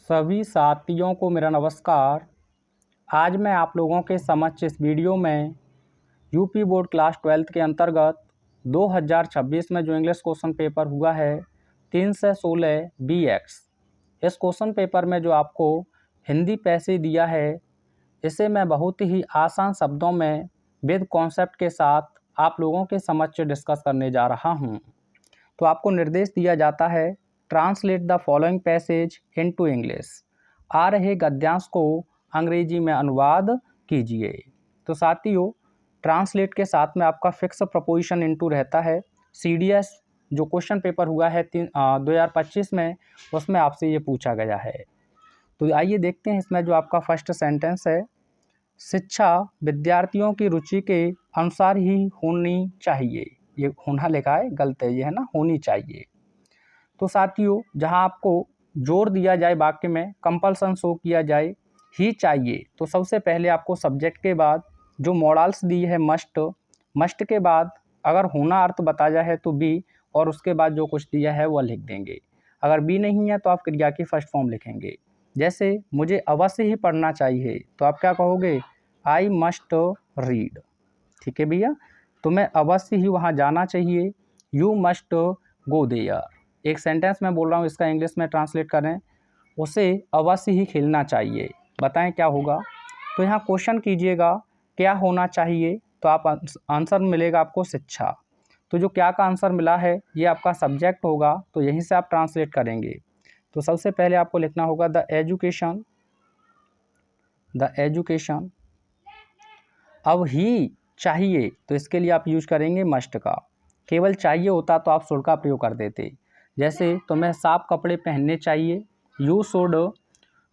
सभी साथियों को मेरा नमस्कार। आज मैं आप लोगों के समक्ष इस वीडियो में यूपी बोर्ड क्लास 12 के अंतर्गत 2026 में जो इंग्लिश क्वेश्चन पेपर हुआ है 3 से 16 BX, इस क्वेश्चन पेपर में जो आपको हिंदी पैसेज दिया है इसे मैं बहुत ही आसान शब्दों में विद कॉन्सेप्ट के साथ आप लोगों के समक्ष डिस्कस करने जा रहा हूं। तो आपको निर्देश दिया जाता है translate the following passage into English. आ रहे गद्यांश को अंग्रेजी में अनुवाद कीजिए। तो साथियों, ट्रांसलेट के साथ में आपका फिक्स प्रपोजिशन इनटू रहता है। CDS जो क्वेश्चन पेपर हुआ है 2025 में, उसमें आपसे ये पूछा गया है। तो आइए देखते हैं इसमें जो आपका फर्स्ट सेंटेंस है, शिक्षा विद्यार्थियों की रुचि के अनुसार ही होनी चाहिए। ये होना लिखा है, गलत है, ये है ना, होनी चाहिए। तो साथियों, जहां आपको जोर दिया जाए वाक्य में, कंपल्सन शो किया जाए ही चाहिए, तो सबसे पहले आपको सब्जेक्ट के बाद जो मॉडल्स दी है मस्ट के बाद अगर होना अर्थ बताया है तो बी, और उसके बाद जो कुछ दिया है वह लिख देंगे। अगर बी नहीं है तो आप क्रिया की फर्स्ट फॉर्म लिखेंगे। जैसे मुझे अवश्य ही पढ़ना चाहिए, तो आप क्या कहोगे? I must read. ठीक है भैया, तो मैं अवश्य ही वहाँ जाना चाहिए। You must go there. एक सेंटेंस मैं बोल रहा हूँ, इसका इंग्लिश में ट्रांसलेट करें, उसे अवश्य ही खेलना चाहिए। बताएं क्या होगा? तो यहाँ क्वेश्चन कीजिएगा क्या होना चाहिए, तो आप आंसर मिलेगा आपको शिक्षा। तो जो क्या का आंसर मिला है ये आपका सब्जेक्ट होगा, तो यहीं से आप ट्रांसलेट करेंगे। तो सबसे पहले आपको लिखना होगा द एजुकेशन। अब ही चाहिए, तो इसके लिए आप यूज करेंगे मस्ट का। केवल चाहिए होता तो आप शुड का प्रयोग कर देते। जैसे तुम्हें साफ कपड़े पहनने चाहिए, you should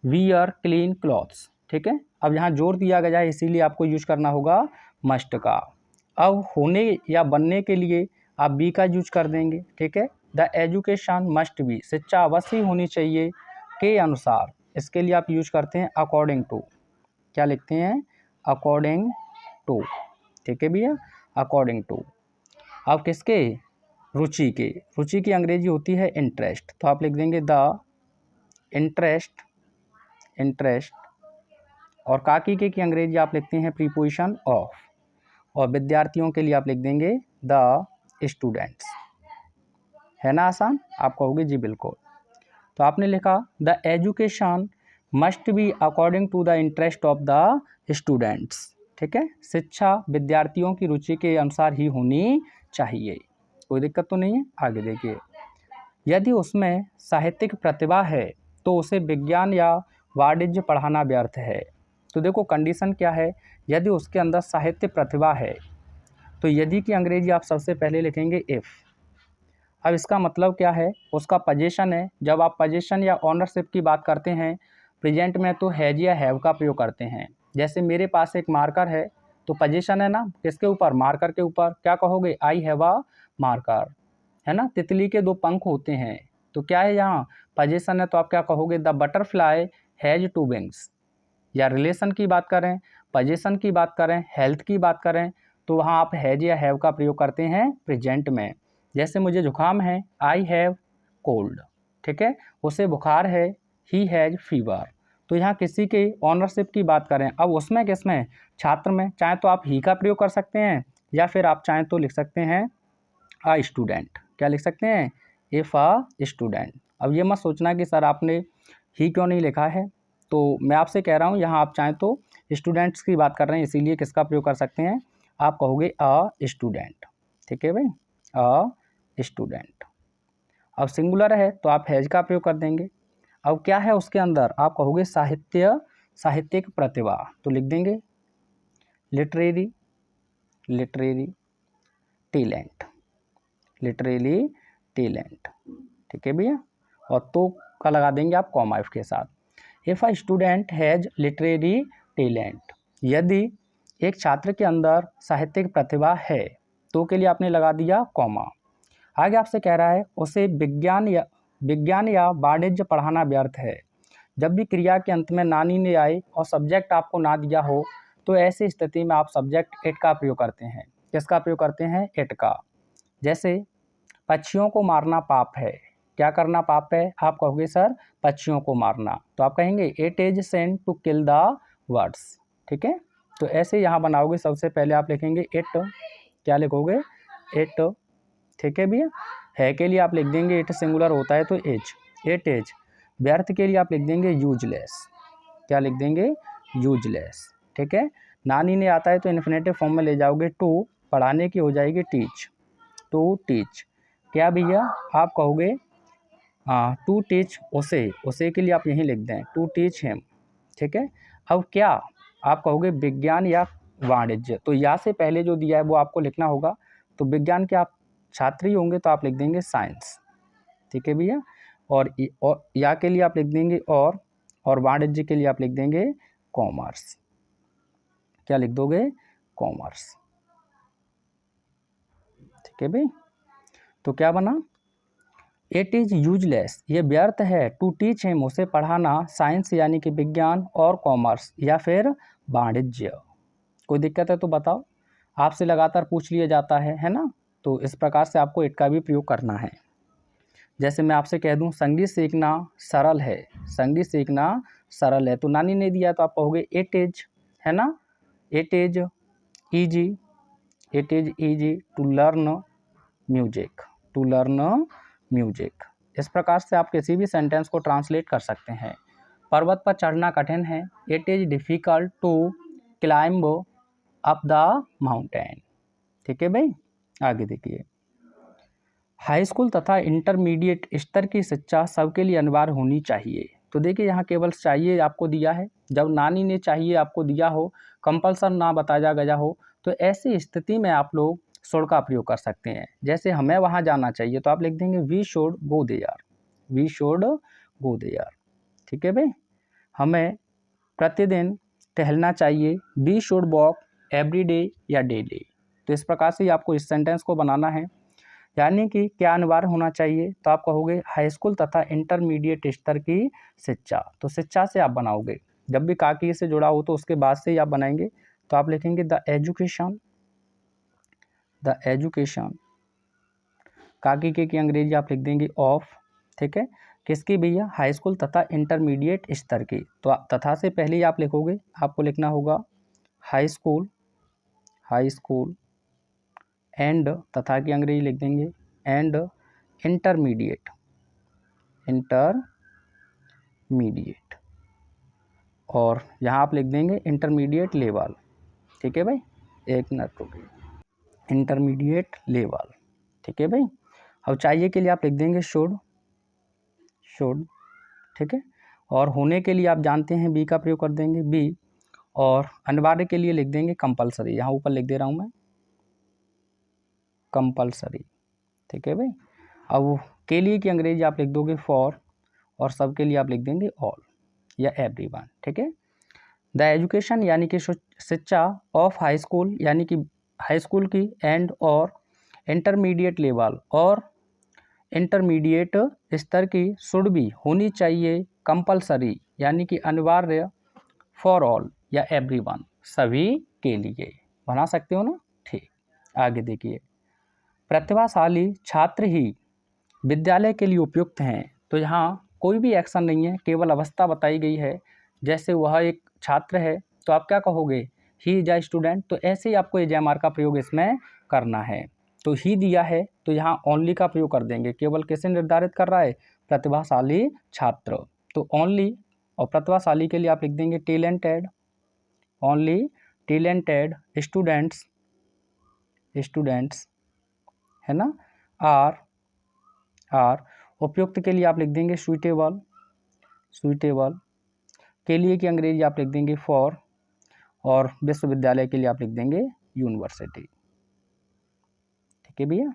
wear clean clothes. ठीक है, अब यहाँ जोर दिया गया है इसीलिए आपको यूज करना होगा मस्ट का। अब होने या बनने के लिए आप बी का यूज कर देंगे। ठीक है, द एजुकेशन मस्ट बी, शिक्षा अवश्य होनी चाहिए के अनुसार, इसके लिए आप यूज करते हैं अकॉर्डिंग टू। क्या लिखते हैं? According to. ठीक है भैया, अकॉर्डिंग टू। अब किसके? रुचि के। रुचि की अंग्रेजी होती है इंटरेस्ट, तो आप लिख देंगे द इंटरेस्ट। और काकी के की अंग्रेजी आप लिखते हैं प्रीपोजिशन ऑफ, और विद्यार्थियों के लिए आप लिख देंगे द स्टूडेंट्स। है ना आसान? आप कहोगे जी बिल्कुल। तो आपने लिखा the education must be according to the interest of the students. ठीक है, शिक्षा विद्यार्थियों की रुचि के अनुसार ही होनी चाहिए। कोई दिक्कत तो नहीं है? आगे देखिए, यदि उसमें साहित्यिक प्रतिभा है तो उसे विज्ञान या वाणिज्य पढ़ाना व्यर्थ है। तो देखो कंडीशन क्या है, यदि उसके अंदर साहित्य प्रतिभा है, तो यदि की अंग्रेजी आप सबसे पहले लिखेंगे इफ़। अब इसका मतलब क्या है? उसका पोजीशन है। जब आप पोजीशन या ऑनरशिप की बात करते हैं प्रेजेंट में, तो हैज या हैव का प्रयोग करते हैं। जैसे मेरे पास एक मार्कर है, तो पोजीशन है ना किसके ऊपर? मार्कर के ऊपर। क्या कहोगे? I have a marker. है ना, तितली के 2 पंख होते हैं, तो क्या है यहाँ? पोजीशन है, तो आप क्या कहोगे? The butterfly has 2 wings. या रिलेशन की बात करें, पोजीशन की बात करें, हेल्थ की बात करें, तो वहाँ आप हैज या हैव का प्रयोग करते हैं प्रेजेंट में। जैसे मुझे जुकाम है, आई हैव कोल्ड। ठीक है, उसे बुखार है, ही हैज फीवर। तो यहाँ किसी के ऑनरशिप की बात करें, अब उसमें किसमें? छात्र में। चाहे तो आप ही का प्रयोग कर सकते हैं, या फिर आप चाहें तो लिख सकते हैं आ स्टूडेंट। क्या लिख सकते हैं? If a student. अब ये मत सोचना कि सर आपने ही क्यों नहीं लिखा है, तो मैं आपसे कह रहा हूँ यहाँ आप चाहें तो स्टूडेंट्स की बात कर रहे हैं, इसीलिए किसका प्रयोग कर सकते हैं? आप कहोगे अ स्टूडेंट। ठीक है भाई, अ स्टूडेंट। अब सिंगुलर है तो आप हैज का प्रयोग कर देंगे। अब क्या है उसके अंदर? आप कहोगे साहित्यिक प्रतिभा, तो लिख देंगे लिटरेरी टैलेंट। ठीक है भैया, और तो का लगा देंगे आप कॉमा इफ के साथ। If a student has literary talent, यदि एक छात्र के अंदर साहित्यिक प्रतिभा है, तो के लिए आपने लगा दिया कॉमा। आगे आपसे कह रहा है उसे विज्ञान या वाणिज्य पढ़ाना व्यर्थ है। जब भी क्रिया के अंत में नानी ने आए और सब्जेक्ट आपको ना दिया हो, तो ऐसी स्थिति में आप सब्जेक्ट इट का प्रयोग करते हैं। किसका प्रयोग करते हैं? इट का। जैसे पक्षियों को मारना पाप है, क्या करना पाप है? आप कहोगे सर पक्षियों को मारना, तो आप कहेंगे it is sent to kill the birds. ठीक है, तो ऐसे यहाँ बनाओगे। सबसे पहले आप लिखेंगे इट, क्या लिखोगे? इट। ठीक है भैया, है के लिए आप लिख देंगे इट सिंगुलर होता है तो इज, इट इज। व्यर्थ के लिए आप लिख देंगे यूजलेस, क्या लिख देंगे? यूजलेस। ठीक है, नानी ने आता है तो इन्फिनेटिव फॉर्म में ले जाओगे टू, पढ़ाने की हो जाएगी टीच, टू टीच। क्या भैया? आप कहोगे टू टीच उसे, उसे के लिए आप यहीं लिख दें टू टीच हिम। ठीक है, अब क्या आप कहोगे? विज्ञान या वाणिज्य, तो या से पहले जो दिया है वो आपको लिखना होगा। तो विज्ञान के आप छात्र ही होंगे तो आप लिख देंगे साइंस। ठीक है भैया, और या के लिए आप लिख देंगे और वाणिज्य के लिए आप लिख देंगे कॉमर्स। क्या लिख दोगे? कॉमर्स। ठीक है भाई, तो क्या बना? इट इज यूजलेस, ये व्यर्थ है, टू टीच हिम, उसे पढ़ाना, साइंस यानी कि विज्ञान और कॉमर्स या फिर वाणिज्य। कोई दिक्कत है तो बताओ, आपसे लगातार पूछ लिया जाता है ना, तो इस प्रकार से आपको इट का भी प्रयोग करना है। जैसे मैं आपसे कह दूं संगीत सीखना सरल है, संगीत सीखना सरल है, तो नानी ने दिया तो आप कहोगे इट इज, है ना, it is easy, it is easy to learn music, to learn music. इस प्रकार से आप किसी भी सेंटेंस को ट्रांसलेट कर सकते हैं। पर्वत पर चढ़ना कठिन है, it is difficult to climb up the mountain. ठीक है भाई, आगे देखिए। हाई स्कूल तथा इंटरमीडिएट स्तर की शिक्षा सबके लिए अनिवार्य होनी चाहिए। तो देखिए यहाँ केवल चाहिए आपको दिया है, जब नानी ने चाहिए आपको दिया हो, कंपल्सन ना बताया गया हो, तो ऐसी स्थिति में आप लोग शुड का प्रयोग कर सकते हैं। जैसे हमें वहाँ जाना चाहिए तो आप लिख देंगे we should go there, we should go there. ठीक है भाई, हमें प्रतिदिन टहलना चाहिए, we should walk every day या डेली। तो इस प्रकार से आपको इस सेंटेंस को बनाना है। यानी कि क्या अनिवार्य होना चाहिए? तो आप कहोगे हाई स्कूल तथा इंटरमीडिएट स्तर की शिक्षा, तो शिक्षा से आप बनाओगे। जब भी काकी से जुड़ा हो तो उसके बाद से ही आप बनाएंगे, तो आप लिखेंगे द एजुकेशन, द एजुकेशन। काकी के की अंग्रेजी आप लिख देंगे ऑफ। ठीक है, किसकी भैया? हाई स्कूल तथा इंटरमीडिएट स्तर की, तो तथा से पहले ही आप लिखोगे, आपको लिखना होगा high school, high school and, तथा की अंग्रेजी लिख देंगे एंड इंटरमीडिएट, इंटरमीडिएट, और यहाँ आप लिख देंगे इंटरमीडिएट लेवल। ठीक है भाई, एक मिनट रुकिए, इंटरमीडिएट लेवल। ठीक है भाई, अब चाहिए के लिए आप लिख देंगे शुड, शुड। ठीक है, और होने के लिए आप जानते हैं बी का प्रयोग कर देंगे बी, और अनिवार्य के लिए लिख देंगे कंपलसरी, यहाँ ऊपर लिख दे रहा हूँ मैं कंपलसरी। ठीक है भाई, अब के लिए की अंग्रेजी आप लिख दोगे फॉर, और सब के लिए आप लिख देंगे ऑल या एवरीवन। ठीक है, द एजुकेशन यानी कि शिक्षा ऑफ हाई स्कूल यानी कि हाई स्कूल की, एंड और इंटरमीडिएट लेवल और इंटरमीडिएट स्तर की, शुड भी होनी चाहिए, कंपलसरी यानी कि अनिवार्य, फॉर ऑल या एवरीवन सभी के लिए। बना सकते हो ना? ठीक, आगे देखिए। प्रतिभाशाली छात्र ही विद्यालय के लिए उपयुक्त हैं, तो यहाँ कोई भी एक्शन नहीं है, केवल अवस्था बताई गई है। जैसे वह एक छात्र है तो आप क्या कहोगे? ही इज अ स्टूडेंट, तो ऐसे ही आपको एजेएमआर का प्रयोग इसमें करना है। तो ही दिया है तो यहाँ ओनली का प्रयोग कर देंगे, केवल किसे निर्धारित कर रहा है? प्रतिभाशाली छात्र, तो ओनली, और प्रतिभाशाली के लिए आप लिख देंगे talented, only talented students, students, है ना, आर उपयुक्त के लिए आप लिख देंगे सुइटेबल, सुइटेबल के लिए की अंग्रेजी आप लिख देंगे फॉर, और विश्वविद्यालय के लिए आप लिख देंगे यूनिवर्सिटी। ठीक है भैया,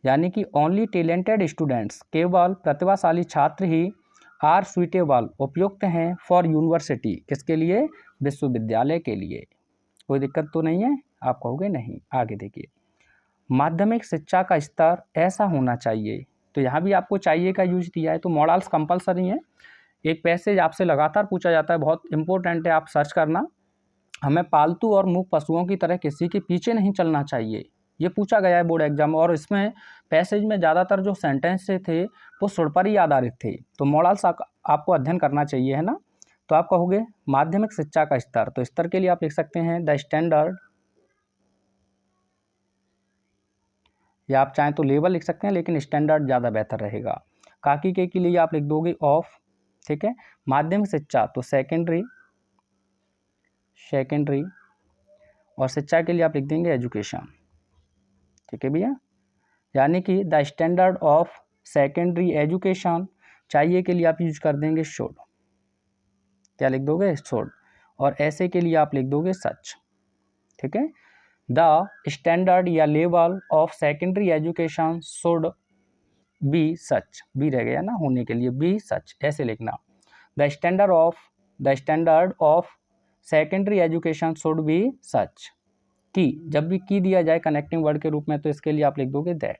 यानी कि ओनली टैलेंटेड स्टूडेंट्स, केवल प्रतिभाशाली छात्र ही, आर सुइटेबल उपयुक्त हैं, फॉर यूनिवर्सिटी, किसके लिए? विश्वविद्यालय के लिए। कोई दिक्कत तो नहीं है? आप कहोगे नहीं। आगे देखिए, माध्यमिक शिक्षा का स्तर ऐसा होना चाहिए, तो यहाँ भी आपको चाहिए का यूज दिया है, तो मॉडल्स कंपलसरी है। एक पैसेज आपसे लगातार पूछा जाता है, बहुत इंपॉर्टेंट है, आप सर्च करना। हमें पालतू और मूक पशुओं की तरह किसी के पीछे नहीं चलना चाहिए, ये पूछा गया है बोर्ड एग्जाम, और इसमें पैसेज में ज़्यादातर जो सेंटेंस थे वो सुर पर ही आधारित थे। तो मॉडल्स आपको अध्ययन करना चाहिए, है ना। तो आप कहोगे माध्यमिक शिक्षा का स्तर, तो स्तर के लिए आप लिख सकते हैं द स्टैंडर्ड, या आप चाहें तो लेवल लिख सकते हैं, लेकिन स्टैंडर्ड ज़्यादा बेहतर रहेगा। काकी के लिए आप लिख दोगे ऑफ, ठीक है। माध्यमिक शिक्षा तो सेकेंडरी, और शिक्षा के लिए आप लिख देंगे एजुकेशन, ठीक है भैया। यानी कि the standard of secondary education चाहिए के लिए आप यूज कर देंगे शुड, क्या लिख दोगे शुड, और ऐसे के लिए आप लिख दोगे सच, ठीक है। द स्टैंडर्ड या level of secondary education should be such, be रह गया ना होने के लिए, बी सच ऐसे लिखना। The standard of secondary education should be such. की, जब भी की दिया जाए कनेक्टिंग वर्ड के रूप में तो इसके लिए आप लिख दोगे दैट,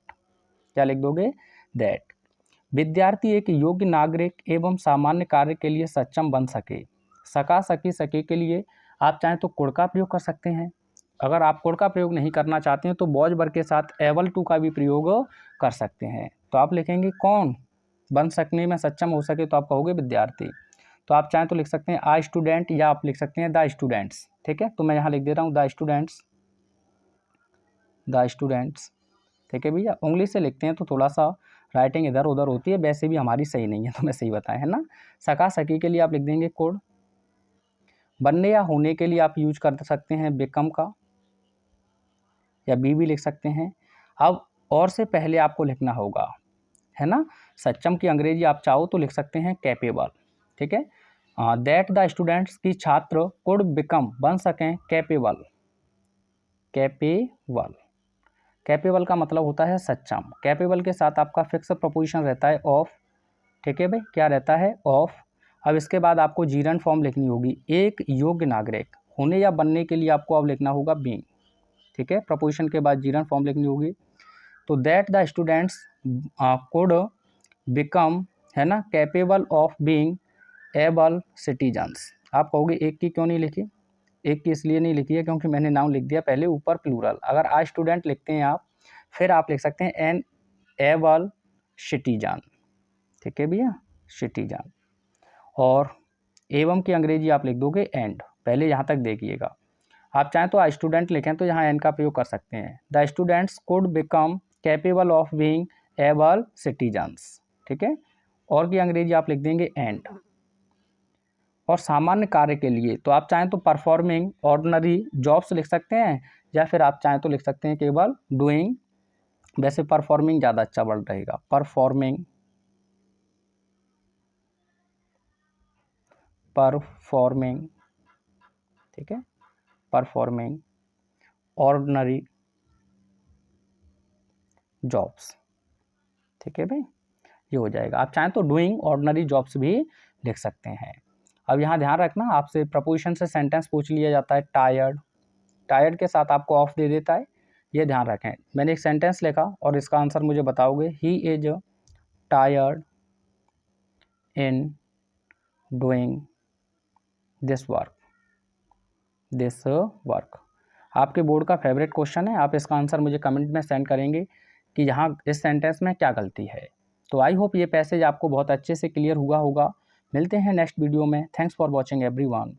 क्या लिख दोगे दैट। विद्यार्थी एक योग्य नागरिक एवं सामान्य कार्य के लिए सक्षम बन सके, सका सकी सके के लिए आप चाहें तो कुड का प्रयोग कर सकते हैं। अगर आप कुड का प्रयोग नहीं करना चाहते हैं तो बॉज वर्ग के साथ एबल टू का भी प्रयोग कर सकते हैं। तो आप लिखेंगे कौन बन सकने में सक्षम हो सके, तो आप कहोगे विद्यार्थी। तो आप चाहें तो लिख सकते हैं आ स्टूडेंट, या आप लिख सकते हैं द स्टूडेंट्स, ठीक है। तो मैं यहाँ लिख दे रहा हूँ द स्टूडेंट्स, ठीक है भैया। उंगली से लिखते हैं तो थोड़ा सा राइटिंग इधर उधर होती है, वैसे भी हमारी सही नहीं है, तो मैं सही बताएं, है ना। सका सकी के लिए आप लिख देंगे कोड। बनने या होने के लिए आप यूज कर सकते हैं बिकम का, या बी भी लिख सकते हैं। अब और से पहले आपको लिखना होगा, है ना। सक्षम की अंग्रेजी आप चाहो तो लिख सकते हैं कैपेबल, ठीक है। दैट द स्टूडेंट्स की छात्र कुड बिकम बन सकें कैपेबल, कैपेबल का मतलब होता है सक्षम। कैपेबल के साथ आपका फिक्स प्रपोजिशन रहता है ऑफ, ठीक है भाई, क्या रहता है ऑफ। अब इसके बाद आपको जीरन फॉर्म लिखनी होगी, एक योग्य नागरिक होने या बनने के लिए आपको अब लिखना होगा बीइंग, ठीक है। प्रपोजिशन के बाद जीरन फॉर्म लिखनी होगी। तो that the students could become, है ना, capable of being able citizens. आप कहोगे एक की क्यों नहीं लिखी, एक की इसलिए नहीं लिखी है क्योंकि मैंने नाउन लिख दिया पहले ऊपर प्लूरल। अगर आ स्टूडेंट लिखते हैं आप, फिर आप लिख सकते हैं एन एबल सिटीजन, ठीक है भैया, सिटीजन। और एवं की अंग्रेजी आप लिख दोगे एंड, पहले यहाँ तक देखिएगा। आप चाहें तो आ स्टूडेंट लिखें तो यहाँ एन का प्रयोग कर सकते हैं। The students could become capable of being able citizens, ठीक है। और की अंग्रेजी आप लिख देंगे एंड। और सामान्य कार्य के लिए तो आप चाहें तो परफॉर्मिंग ऑर्डिनरी जॉब्स लिख सकते हैं, या फिर आप चाहें तो लिख सकते हैं केवल डूइंग। वैसे परफॉर्मिंग ज़्यादा अच्छा वर्ड रहेगा, परफॉर्मिंग ठीक है, परफॉर्मिंग ऑर्डिनरी जॉब्स, ठीक है भाई, ये हो जाएगा। आप चाहें तो डूइंग ऑर्डिनरी जॉब्स भी लिख सकते हैं। अब यहाँ ध्यान रखना, आपसे प्रपोजिशन से सेंटेंस पूछ लिया जाता है टायर्ड, टायर्ड के साथ आपको ऑफ दे देता है, ये ध्यान रखें। मैंने एक सेंटेंस लिखा और इसका आंसर मुझे बताओगे, he is tired in doing this work. आपके बोर्ड का फेवरेट क्वेश्चन है, आप इसका आंसर मुझे कमेंट में सेंड करेंगे कि यहाँ इस सेंटेंस में क्या गलती है। तो आई होप ये पैसेज आपको बहुत अच्छे से क्लियर हुआ होगा। मिलते हैं नेक्स्ट वीडियो में। Thanks for watching everyone.